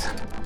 death.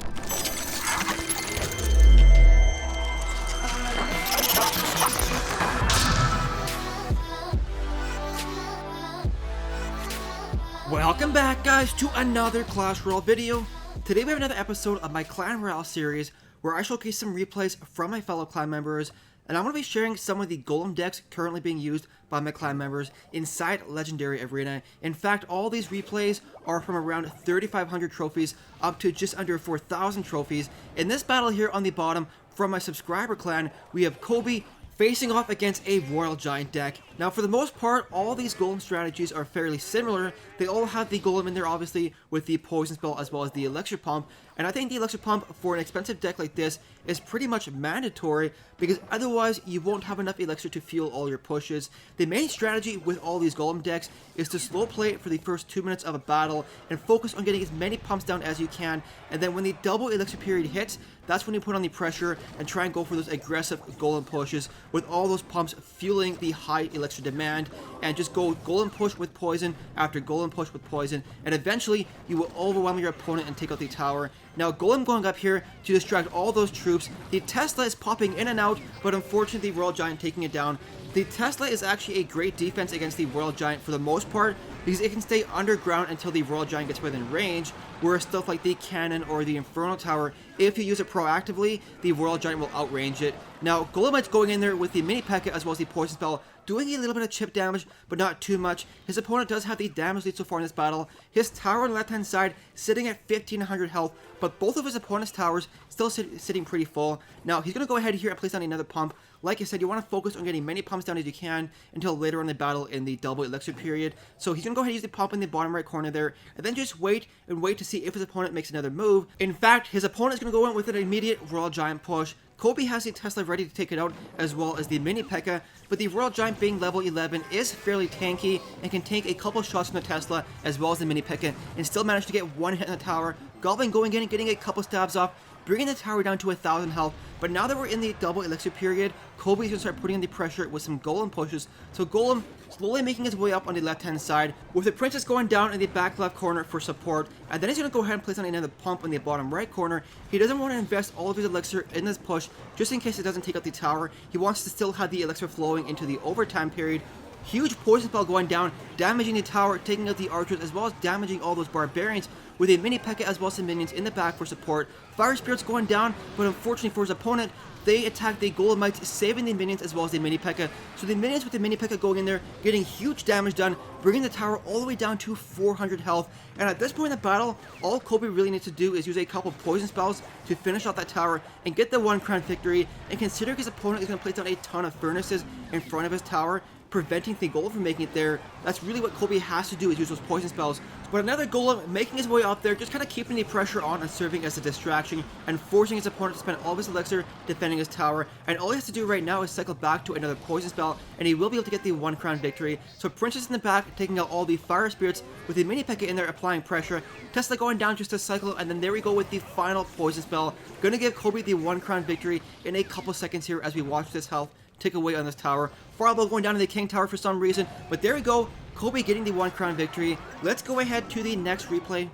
Welcome back, guys, to another Clash Royale video. Today we have another episode of my Clan Royale series where I showcase some replays from my fellow clan members, and I'm going to be sharing some of the Golem decks currently being used by my clan members inside Legendary Arena. In fact, all these replays are from around 3,500 trophies up to just under 4,000 trophies. In this battle here on the bottom from my subscriber clan, we have Kobe facing off against a Royal Giant deck. Now, for the most part, all these Golem strategies are fairly similar. They all have the Golem in there, obviously, with the Poison Spell as well as the Elixir Pump. And I think the Elixir Pump for an expensive deck like this is pretty much mandatory, because otherwise you won't have enough Elixir to fuel all your pushes. The main strategy with all these Golem decks is to slow play for the first 2 minutes of a battle and focus on getting as many pumps down as you can. And then when the double Elixir period hits, that's when you put on the pressure and try and go for those aggressive Golem pushes with all those pumps fueling the high Elixir demand, and just go Golem push with poison after Golem push with poison, and eventually you will overwhelm your opponent and take out the tower. Now, Golem going up here to distract all those troops. The Tesla is popping in and out, but unfortunately the Royal Giant taking it down. The Tesla is actually a great defense against the Royal Giant for the most part, because it can stay underground until the Royal Giant gets within range, whereas stuff like the Cannon or the Inferno Tower, if you use it proactively, the Royal Giant will outrange it. Now, Golemite's going in there with the Mini P.E.K.K.A. as well as the Poison Spell, doing a little bit of chip damage, but not too much. His opponent does have the damage lead so far in this battle. His tower on the left-hand side sitting at 1,500 health, but both of his opponent's towers still sitting pretty full. Now, he's going to go ahead here and place down another pump. Like I said, you want to focus on getting many pumps down as you can until later in the battle in the double Elixir period. So he's going to go ahead and use the pump in the bottom right corner there, and then just wait to see if his opponent makes another move. In fact, his opponent is going to go in with an immediate Royal Giant push. Kobe has the Tesla ready to take it out, as well as the Mini P.E.K.K.A., but the Royal Giant being level 11 is fairly tanky and can take a couple shots from the Tesla as well as the Mini P.E.K.K.A. and still manage to get one hit in the tower. Goblin going in and getting a couple stabs off, bringing the tower down to 1,000 health. But now that we're in the double Elixir period, Kobe's going to start putting in the pressure with some Golem pushes. So Golem slowly making his way up on the left-hand side, with the Princess going down in the back left corner for support. And then he's going to go ahead and place on another pump in the bottom right corner. He doesn't want to invest all of his Elixir in this push, just in case it doesn't take out the tower. He wants to still have the Elixir flowing into the overtime period. Huge Poison Spell going down, damaging the tower, taking out the archers, as well as damaging all those barbarians, with a Mini P.E.K.K.A. as well as some minions in the back for support. Fire Spirit's going down, but unfortunately for his opponent, they attack the Golemites, saving the minions as well as the Mini P.E.K.K.A. So the minions with the Mini P.E.K.K.A. going in there, getting huge damage done, bringing the tower all the way down to 400 health. And at this point in the battle, all Kobe really needs to do is use a couple poison spells to finish off that tower and get the 1 crown victory. And considering his opponent is going to place down a ton of furnaces in front of his tower, preventing the Golem from making it there, that's really what Kobe has to do, is use those poison spells. But another Golem making his way up there, just kind of keeping the pressure on and serving as a distraction and forcing his opponent to spend all of his Elixir defending his tower. And all he has to do right now is cycle back to another poison spell, and he will be able to get the 1 crown victory. So Princess in the back taking out all the Fire Spirits with the Mini P.E.K.K.A. in there applying pressure. Tesla going down just a cycle, and then there we go with the final poison spell. Gonna give Kobe the 1 crown victory in a couple seconds here as we watch this health take away on this tower. Fireball going down to the King Tower for some reason, but there we go, Kobe getting the 1 crown victory. Let's go ahead to the next replay.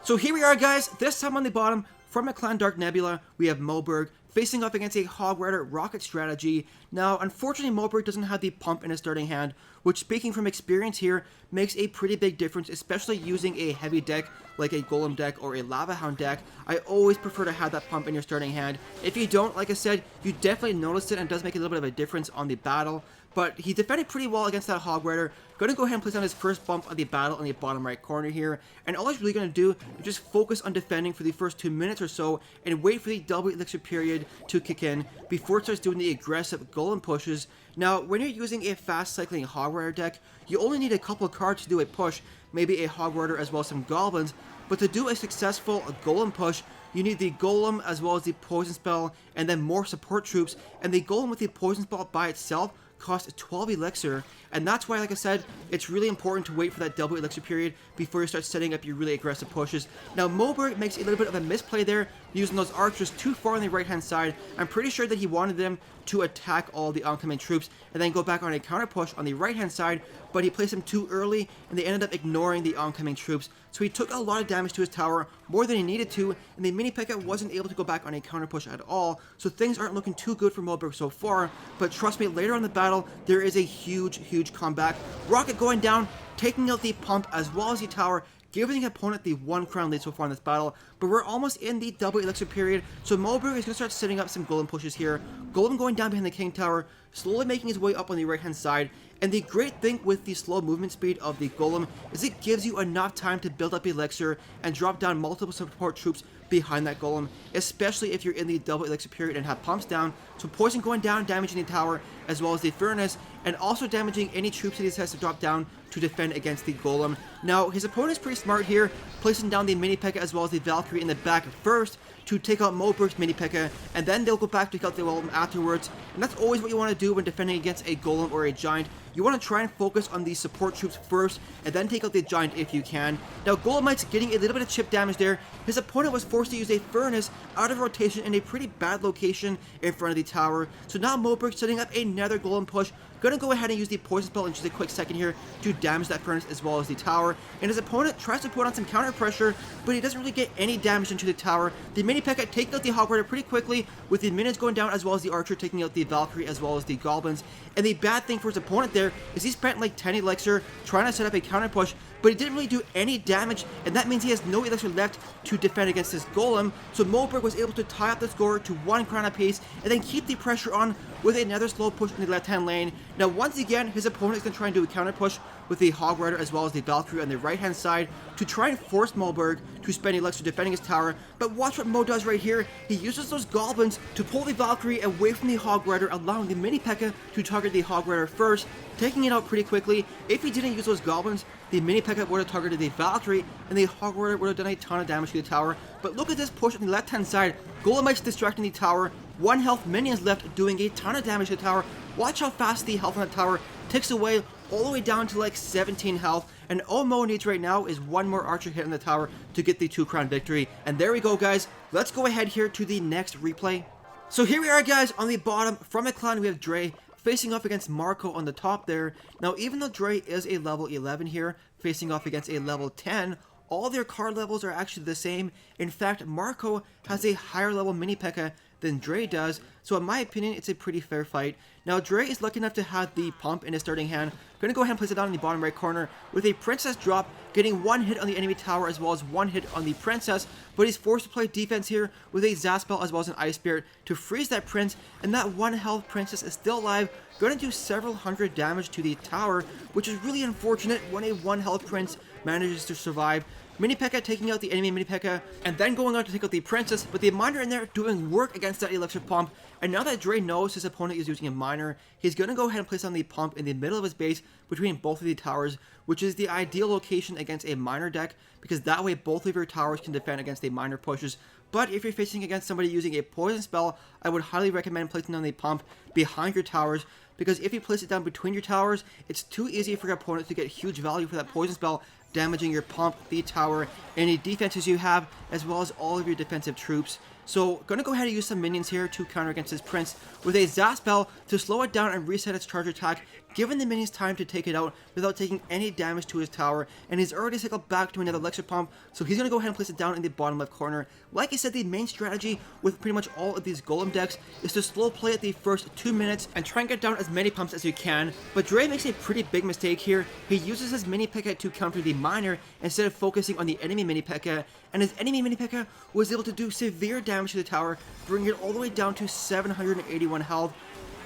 So here we are, guys, this time on the bottom from a Clan Dark Nebula, we have Moberg facing off against a Hog Rider rocket strategy. Now, unfortunately, Moberg doesn't have the pump in his starting hand, which, speaking from experience here, makes a pretty big difference, especially using a heavy deck like a Golem deck or a Lava Hound deck. I always prefer to have that pump in your starting hand. If you don't, like I said, you definitely notice it and it does make a little bit of a difference on the battle. But he defended pretty well against that Hog Rider. Going to go ahead and place down his first bump of the battle in the bottom right corner here. And all he's really going to do is just focus on defending for the first 2 minutes or so and wait for the double Elixir period to kick in before it starts doing the aggressive Golem pushes. Now, when you're using a fast cycling Hog Rider deck, you only need a couple cards to do a push, maybe a Hog Rider as well as some Goblins. But to do a successful Golem push, you need the Golem as well as the Poison Spell and then more support troops. And the Golem with the Poison Spell by itself costs 12 Elixir, and that's why, like I said, it's really important to wait for that double Elixir period before you start setting up your really aggressive pushes. Now, Moberg makes a little bit of a misplay there, using those archers too far on the right-hand side. I'm pretty sure that he wanted them to attack all the oncoming troops and then go back on a counter push on the right-hand side, but he placed them too early, and they ended up ignoring the oncoming troops. so he took a lot of damage to his tower, more than he needed to, and the mini P.E.K.K.A wasn't able to go back on a counter push at all, so things aren't looking too good for Moberg so far. But trust me, later in the battle, there is a huge comeback. Rocket going down, taking out the pump as well as the tower, giving the opponent the 1 crown lead so far in this battle. But we're almost in the double elixir period, so Moberg is going to start setting up some golem pushes here. Golem going down behind the king tower, slowly making his way up on the right hand side. And the great thing with the slow movement speed of the golem is it gives you enough time to build up elixir and drop down multiple support troops behind that golem, especially if you're in the double elixir period and have pumps down. So poison going down, damaging the tower as well as the furnace, and also damaging any troops that he has to drop down to defend against the golem. Now his opponent is pretty smart here, placing down the mini P.E.K.K.A as well as the Valkyrie in the back first to take out Moberg's mini P.E.K.K.A, and then they'll go back to take out the golem afterwards. And that's always what you want to do when defending against a golem or a giant. You want to try and focus on the support troops first, and then take out the giant if you can. Now Golemite's getting a little bit of chip damage there. His opponent was forced to use a furnace out of rotation in a pretty bad location in front of the tower. So now Moberg setting up another golem push. Gonna go ahead and use the poison spell in just a quick second here to damage that furnace as well as the tower. And his opponent tries to put on some counter pressure, but he doesn't really get any damage into the tower. The mini P.E.K.K.A taking out the Hog Rider pretty quickly, with the minions going down as well as the archer taking out the Valkyrie as well as the goblins. And the bad thing for his opponent there is he spent like 10 elixir trying to set up a counter push, but he didn't really do any damage, and that means he has no elixir left to defend against this golem. So Moberg was able to tie up the score to 1 crown apiece and then keep the pressure on with another slow push in the left hand lane. Now once again, his opponent is going to try and do a counter push with the Hog Rider as well as the Valkyrie on the right hand side to try and force Moberg to spend elixir defending his tower. But watch what Mo does right here. He uses those goblins to pull the Valkyrie away from the Hog Rider, allowing the mini P.E.K.K.A to target the Hog Rider first, taking it out pretty quickly. If he didn't use those goblins, the mini P.E.K.K.A would have targeted the Valkyrie, and the Hog Rider would have done a ton of damage to the tower. But look at this push on the left hand side. Golemite's distracting the tower. 1 health, minions left, doing a ton of damage to the tower. Watch how fast the health on the tower ticks away all the way down to like 17 health. And all Mo needs right now is 1 more archer hit on the tower to get the 2 crown victory. And there we go, guys. Let's go ahead here to the next replay. So here we are, guys, on the bottom. From a clan, we have Dre facing off against Marco on the top there. Now, even though Dre is a level 11 here, facing off against a level 10, all their card levels are actually the same. In fact, Marco has a higher level mini P.E.K.K.A than Dre does, so in my opinion, it's a pretty fair fight. Now, Dre is lucky enough to have the pump in his starting hand. Gonna go ahead and place it down in the bottom right corner with a princess drop, getting 1 hit on the enemy tower as well as 1 hit on the princess, but he's forced to play defense here with a Zaspel as well as an Ice Spirit to freeze that prince, and that 1 health princess is still alive, gonna do several hundred damage to the tower, which is really unfortunate when a 1 health prince manages to survive. Mini P.E.K.K.A taking out the enemy mini P.E.K.K.A and then going on to take out the princess, but the miner in there doing work against that elixir pump. And now that Dre knows his opponent is using a miner, he's gonna go ahead and place on the pump in the middle of his base between both of the towers, which is the ideal location against a miner deck, because that way both of your towers can defend against the miner pushes. But if you're facing against somebody using a poison spell, I would highly recommend placing on the pump behind your towers, because if you place it down between your towers, it's too easy for your opponent to get huge value for that poison spell, damaging your pump, the tower, any defenses you have, as well as all of your defensive troops. So, gonna go ahead and use some minions here to counter against his prince with a Zaspel to slow it down and reset its charge attack, giving the minions time to take it out without taking any damage to his tower. And he's already cycled back to another elixir pump, so he's gonna go ahead and place it down in the bottom left corner. Like I said, the main strategy with pretty much all of these golem decks is to slow play it the first 2 minutes and try and get down as many pumps as you can. But Dre makes a pretty big mistake here. He uses his mini P.E.K.K.A to counter the miner instead of focusing on the enemy mini P.E.K.K.A, and his enemy mini P.E.K.K.A was able to do severe damage to the tower, bringing it all the way down to 781 health.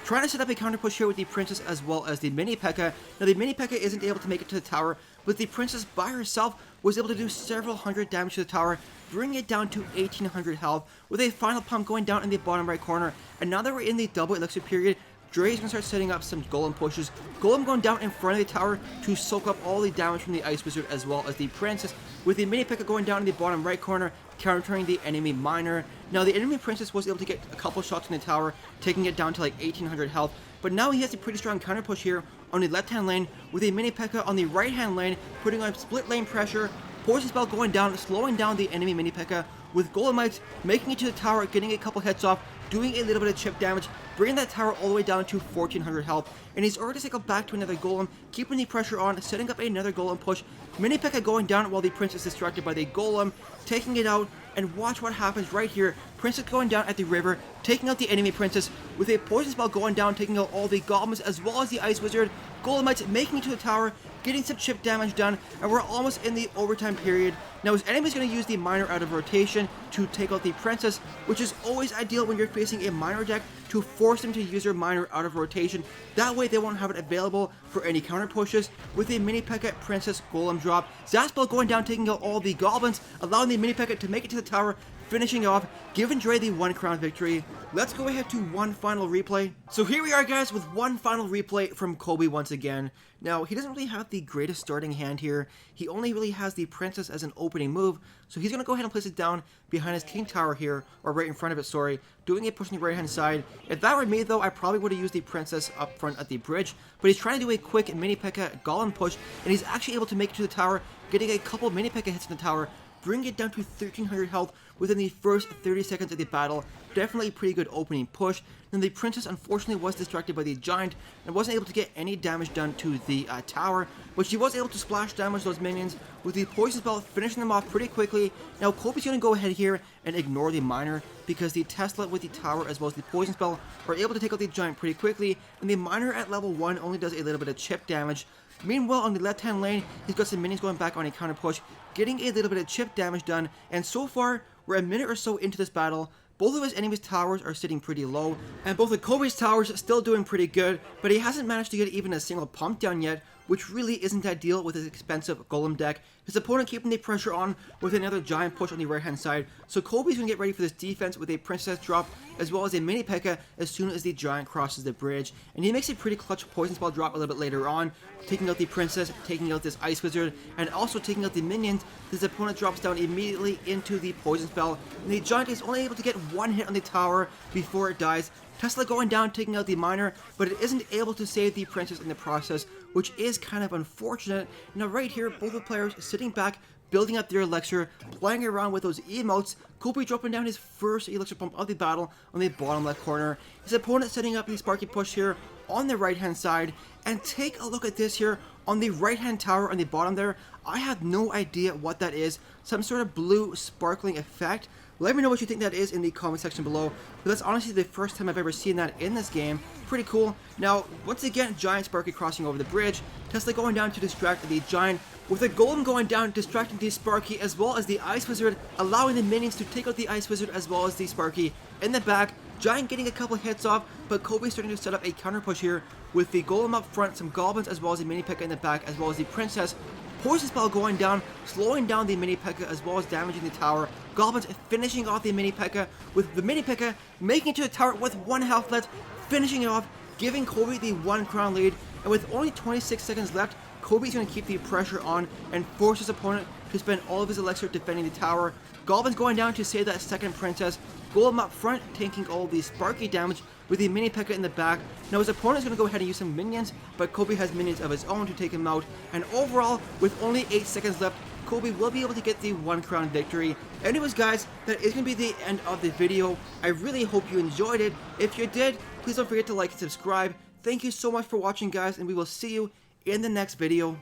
Trying to set up a counter push here with the princess as well as the mini P.E.K.K.A. Now the mini P.E.K.K.A isn't able to make it to the tower, but the princess by herself was able to do several hundred damage to the tower, bringing it down to 1800 health, with a final pump going down in the bottom right corner. And now that we're in the double elixir period, Dre is going to start setting up some golem pushes. Golem going down in front of the tower to soak up all the damage from the Ice Wizard as well as the Princess, with the mini P.E.K.K.A going down in the bottom right corner, countering the enemy miner. Now the enemy Princess was able to get a couple shots in the tower, taking it down to like 1800 health, but now he has a pretty strong counter push here on the left hand lane, with a mini P.E.K.K.A on the right hand lane, putting on split lane pressure, poison spell going down, slowing down the enemy mini P.E.K.K.A. with Golemites making it to the tower, getting a couple hits off, doing a little bit of chip damage, bringing that tower all the way down to 1400 health, and he's already cycled back to another Golem, keeping the pressure on, setting up another Golem push, mini P.E.K.K.A. going down while the Prince is distracted by the Golem, taking it out, and watch what happens right here. Princess going down at the river, taking out the enemy Princess, with a poison spell going down, taking out all the goblins as well as the Ice Wizard. Golemites making it to the tower, getting some chip damage done, and we're almost in the overtime period. Now his enemy's going to use the Miner out of rotation to take out the Princess, which is always ideal when you're facing a Miner deck, to force them to use their Miner out of rotation. That way they won't have it available for any counter pushes. With a mini P.E.K.K.A. Princess Golem drop, Zaspel going down, taking out all the goblins, allowing the mini P.E.K.K.A. to make it to the tower, finishing off, giving Dre the 1 crown victory. Let's go ahead to one final replay. So here we are, guys, with one final replay from Kobe once again. Now, he doesn't really have the greatest starting hand here. He only really has the Princess as an opening move, so he's going to go ahead and place it down behind his King Tower here, or right in front of it, sorry, doing a push on the right-hand side. If that were me, though, I probably would have used the Princess up front at the bridge, but he's trying to do a quick mini P.E.K.K.A. Golem push, and he's actually able to make it to the tower, getting a couple mini P.E.K.K.A. hits in the tower, bring it down to 1300 health within the first 30 seconds of the battle. Definitely a pretty good opening push. Then the Princess unfortunately was distracted by the Giant and wasn't able to get any damage done to the tower, but she was able to splash damage those minions with the poison spell, finishing them off pretty quickly. Now Kobe's going to go ahead here and ignore the Miner, because the Tesla with the tower as well as the poison spell are able to take out the Giant pretty quickly, and the Miner at level 1 only does a little bit of chip damage. Meanwhile, on the left-hand lane, he's got some minions going back on a counter push, getting a little bit of chip damage done, and so far, we're a minute or so into this battle. Both of his enemy's towers are sitting pretty low, and both of Kobe's towers still doing pretty good, but he hasn't managed to get even a single pump down yet, which really isn't ideal with his expensive Golem deck. His opponent keeping the pressure on with another giant push on the right hand side, so Kobe's going to get ready for this defense with a Princess drop as well as a mini P.E.K.K.A. as soon as the Giant crosses the bridge, and he makes a pretty clutch poison spell drop a little bit later on, taking out the Princess, taking out this Ice Wizard, and also taking out the minions. His opponent drops down immediately into the poison spell, and the Giant is only able to get one hit on the tower before it dies. Tesla going down, taking out the Miner, but it isn't able to save the Princess in the process, which is kind of unfortunate. Now right here, both the players sitting back, building up their elixir, playing around with those emotes. Kobe dropping down his first elixir pump of the battle on the bottom left corner. His opponent setting up the Sparky push here on the right hand side, and take a look at this here on the right hand tower on the bottom there. I have no idea what that is, some sort of blue sparkling effect. Let me know what you think that is in the comment section below, but that's honestly the first time I've ever seen that in this game. Pretty cool. Now, once again, Giant Sparky crossing over the bridge, Tesla going down to distract the Giant, with the Golem going down, distracting the Sparky as well as the Ice Wizard, allowing the minions to take out the Ice Wizard as well as the Sparky. In the back, Giant getting a couple hits off, but Kobe starting to set up a counter push here with the Golem up front, some Goblins as well as a mini P.E.K.K.A. in the back, as well as the Princess. Poison spell going down, slowing down the mini P.E.K.K.A. as well as damaging the tower. Goblins finishing off the mini P.E.K.K.A. with the mini P.E.K.K.A. making it to the tower with 1 health left, finishing it off, giving Kobe the 1 crown lead. And with only 26 seconds left, Kobe's going to keep the pressure on and force his opponent to spend all of his elixir defending the tower. Goblins going down to save that second Princess. Golem up front, tanking all the Sparky damage with the mini P.E.K.K.A. in the back. Now his opponent's going to go ahead and use some minions, but Kobe has minions of his own to take him out. And overall, with only 8 seconds left, Kobe will be able to get the 1 crown victory. Anyways guys, that is going to be the end of the video. I really hope you enjoyed it. If you did, please don't forget to like and subscribe. Thank you so much for watching guys, and we will see you in the next video.